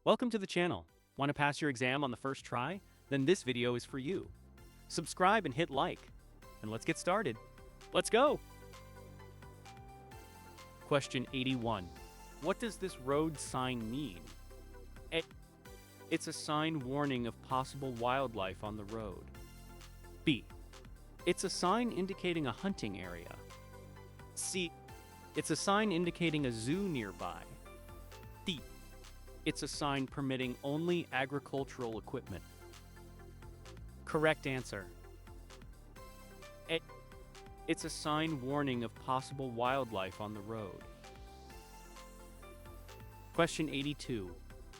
Welcome to the channel. Want to pass your exam on the first try? Then this video is for you. Subscribe and hit like. And let's get started. Let's go! Question 81. What does this road sign mean? A. It's a sign warning of possible wildlife on the road. B. It's a sign indicating a hunting area. C. It's a sign indicating a zoo nearby. D. It's a sign permitting only agricultural equipment. Correct answer. A. It's a sign warning of possible wildlife on the road. Question 82.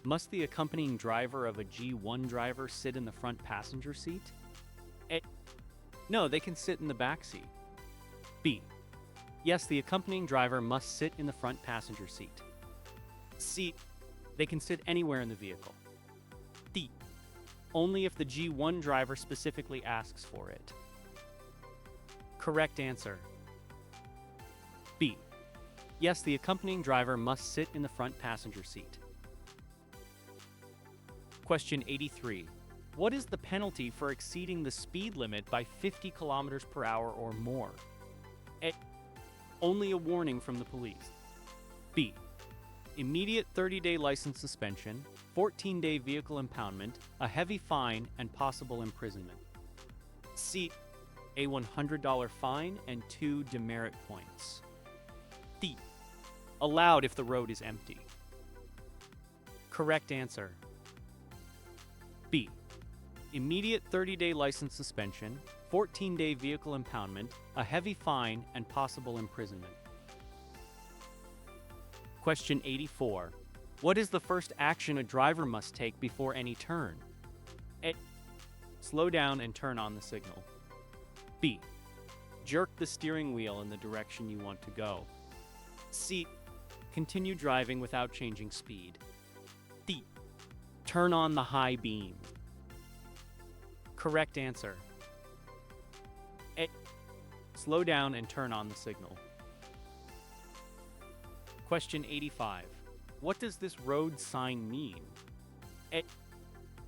Must the accompanying driver of a G1 driver sit in the front passenger seat? A. No, they can sit in the back seat. B. Yes, the accompanying driver must sit in the front passenger seat. C. They can sit anywhere in the vehicle. D. Only if the G1 driver specifically asks for it. Correct answer. B. Yes, the accompanying driver must sit in the front passenger seat. Question 83. What is the penalty for exceeding the speed limit by 50 kilometers per hour or more? A. Only a warning from the police. B. Immediate 30-day license suspension, 14-day vehicle impoundment, a heavy fine, and possible imprisonment. C. A $100 fine and 2 demerit points. D. Allowed if the road is empty. Correct answer. B. Immediate 30-day license suspension, 14-day vehicle impoundment, a heavy fine, and possible imprisonment. Question 84. What is the first action a driver must take before any turn? A. Slow down and turn on the signal. B. Jerk the steering wheel in the direction you want to go. C. Continue driving without changing speed. D. Turn on the high beam. Correct answer. A. Slow down and turn on the signal. Question 85. What does this road sign mean? A.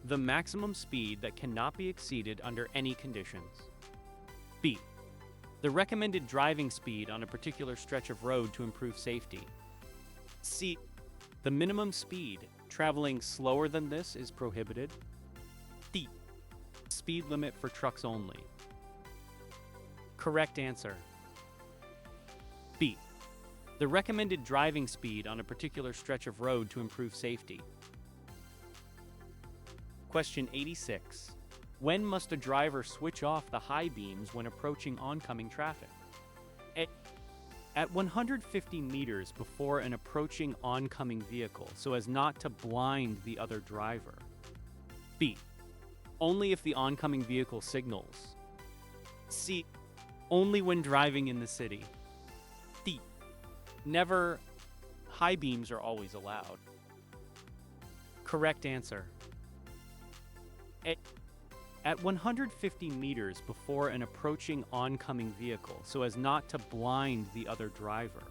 The maximum speed that cannot be exceeded under any conditions. B. The recommended driving speed on a particular stretch of road to improve safety. C. The minimum speed. Traveling slower than this is prohibited. D. Speed limit for trucks only. Correct answer. B. The recommended driving speed on a particular stretch of road to improve safety. Question 86. When must a driver switch off the high beams when approaching oncoming traffic? A. At 150 meters before an approaching oncoming vehicle so as not to blind the other driver. B. Only if the oncoming vehicle signals. C. Only when driving in the city. D. Never. High beams are always allowed. Correct answer. A. At 150 meters before an approaching oncoming vehicle so as not to blind the other driver.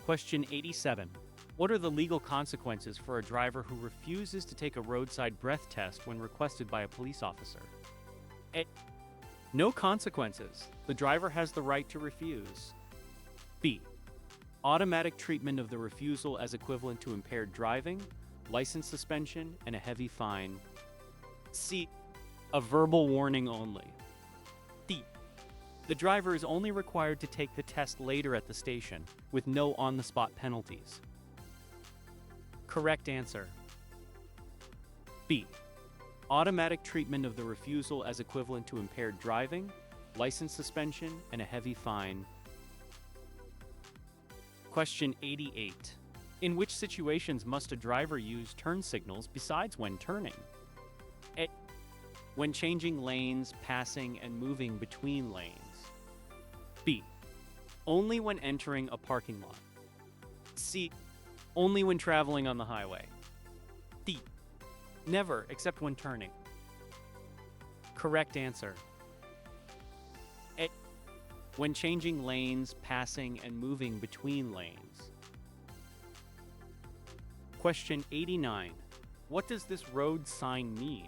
Question 87. What are the legal consequences for a driver who refuses to take a roadside breath test when requested by a police officer? A. No consequences. The driver has the right to refuse. B. Automatic treatment of the refusal as equivalent to impaired driving, license suspension, and a heavy fine. C. A verbal warning only. D. The driver is only required to take the test later at the station, with no on-the-spot penalties. Correct answer. B. Automatic treatment of the refusal as equivalent to impaired driving, license suspension, and a heavy fine. Question 88. In which situations must a driver use turn signals besides when turning? A. When changing lanes, passing, and moving between lanes. B. Only when entering a parking lot. C. Only when traveling on the highway. D. Never, except when turning. Correct answer. A. When changing lanes, passing, and moving between lanes. Question 89. What does this road sign mean?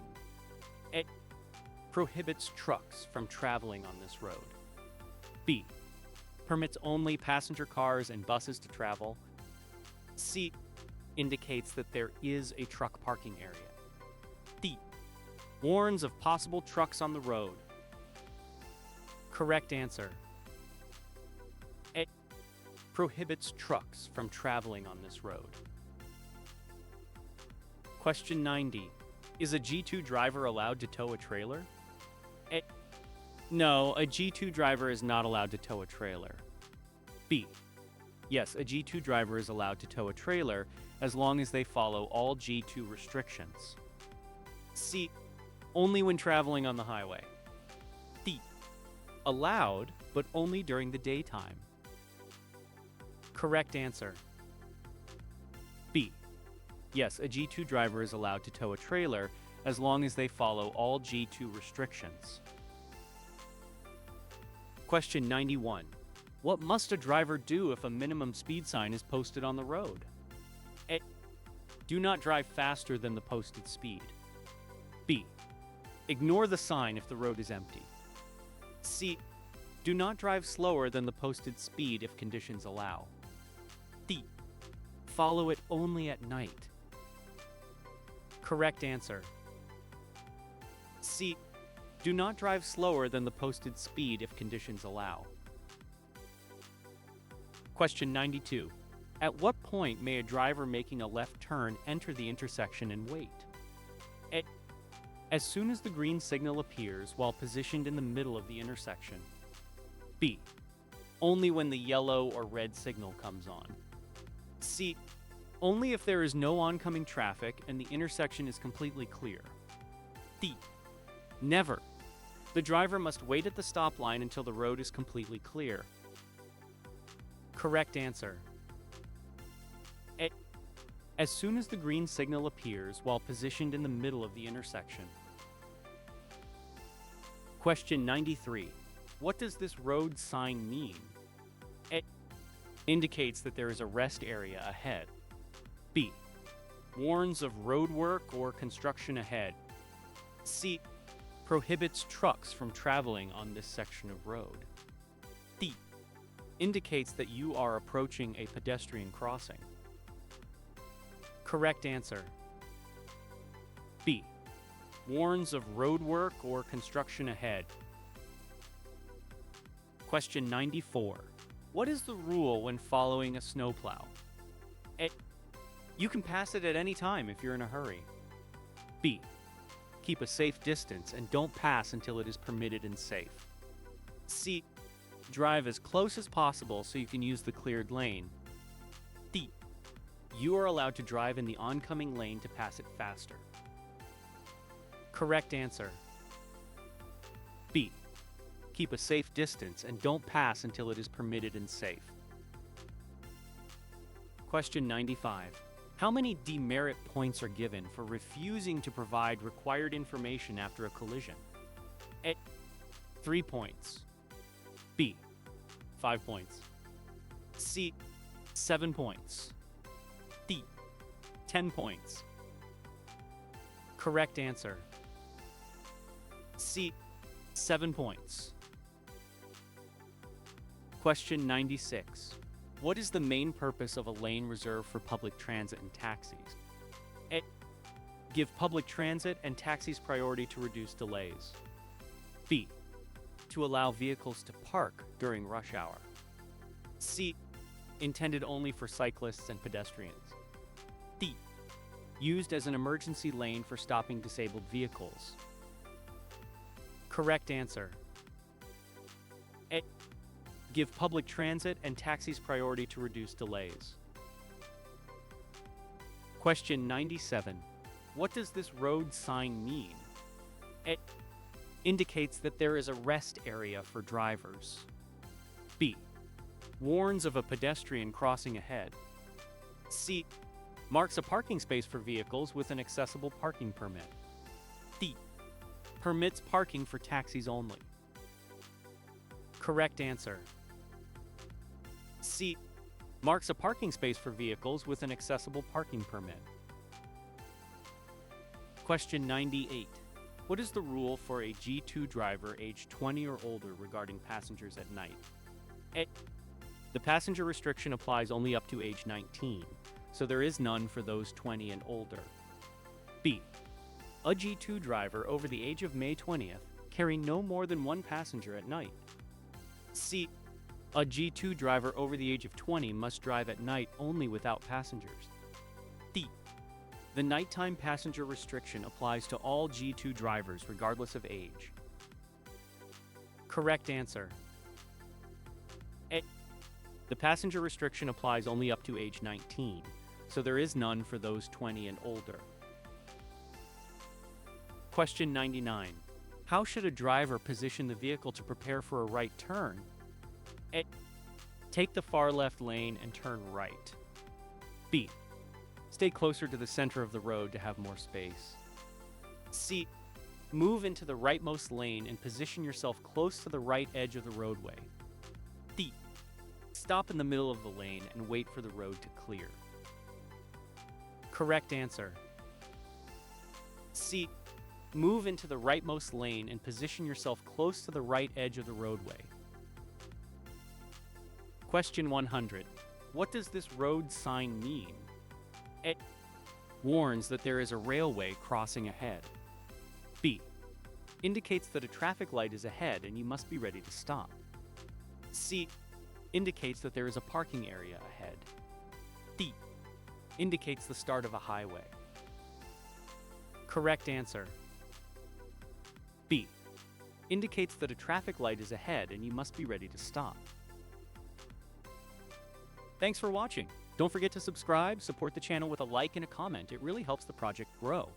A. Prohibits trucks from traveling on this road. B. Permits only passenger cars and buses to travel. C. Indicates that there is a truck parking area. D. Warns of possible trucks on the road. Correct answer. A. Prohibits trucks from traveling on this road. Question 90. Is a G2 driver allowed to tow a trailer? A. No, a G2 driver is not allowed to tow a trailer. B. Yes, a G2 driver is allowed to tow a trailer as long as they follow all G2 restrictions. C. Only when traveling on the highway. D. Allowed, but only during the daytime. Correct answer. B. Yes, a G2 driver is allowed to tow a trailer as long as they follow all G2 restrictions. Question 91. What must a driver do if a minimum speed sign is posted on the road? A. Do not drive faster than the posted speed. B. Ignore the sign if the road is empty. C. Do not drive slower than the posted speed if conditions allow. D. Follow it only at night. Correct answer. C. Do not drive slower than the posted speed if conditions allow. Question 92. At what point may a driver making a left turn enter the intersection and wait? A. As soon as the green signal appears while positioned in the middle of the intersection. B. Only when the yellow or red signal comes on. C. Only if there is no oncoming traffic and the intersection is completely clear. D. Never. The driver must wait at the stop line until the road is completely clear. Correct answer. A. As soon as the green signal appears while positioned in the middle of the intersection. Question 93. What does this road sign mean? A. Indicates that there is a rest area ahead. B. Warns of road work or construction ahead. C. Prohibits trucks from traveling on this section of road. D. Indicates that you are approaching a pedestrian crossing. Correct answer. B. Warns of road work or construction ahead. Question 94. What is the rule when following a snowplow? A. You can pass it at any time if you're in a hurry. B. Keep a safe distance and don't pass until it is permitted and safe. C. Drive as close as possible so you can use the cleared lane. D. You are allowed to drive in the oncoming lane to pass it faster. Correct answer. B. Keep a safe distance and don't pass until it is permitted and safe. Question 95. How many demerit points are given for refusing to provide required information after a collision? A. 3 points. B. 5 points. C. 7 points. D. 10 points. Correct answer. C. 7 points. Question 96. What is the main purpose of a lane reserved for public transit and taxis? A. Give public transit and taxis priority to reduce delays. B. To allow vehicles to park during rush hour. C. Intended only for cyclists and pedestrians. D. Used as an emergency lane for stopping disabled vehicles. Correct answer. A. Give public transit and taxis priority to reduce delays. Question 97. What does this road sign mean? A. Indicates that there is a rest area for drivers. B. Warns of a pedestrian crossing ahead. C. Marks a parking space for vehicles with an accessible parking permit. D. Permits parking for taxis only. Correct answer. C. Marks a parking space for vehicles with an accessible parking permit. Question 98. What is the rule for a G2 driver aged 20 or older regarding passengers at night? A. The passenger restriction applies only up to age 19, so there is none for those 20 and older. B. A G2 driver over the age of May 20th carry no more than one passenger at night. C. A G2 driver over the age of 20 must drive at night only without passengers. D. The nighttime passenger restriction applies to all G2 drivers regardless of age. Correct answer. A. The passenger restriction applies only up to age 19, so there is none for those 20 and older. Question 99. How should a driver position the vehicle to prepare for a right turn? A. Take the far left lane and turn right. B. Stay closer to the center of the road to have more space. C. Move into the rightmost lane and position yourself close to the right edge of the roadway. D. Stop in the middle of the lane and wait for the road to clear. Correct answer. C. Move into the rightmost lane and position yourself close to the right edge of the roadway. Question 100. What does this road sign mean? A. Warns that there is a railway crossing ahead. B. Indicates that a traffic light is ahead and you must be ready to stop. C. Indicates that there is a parking area ahead. D. Indicates the start of a highway. Correct answer. B. Indicates that a traffic light is ahead and you must be ready to stop. Thanks for watching. Don't forget to subscribe, support the channel with a like and a comment. It really helps the project grow.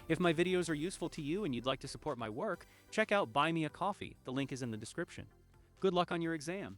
If my videos are useful to you and you'd like to support my work, check out Buy Me a Coffee. The link is in the description. Good luck on your exam.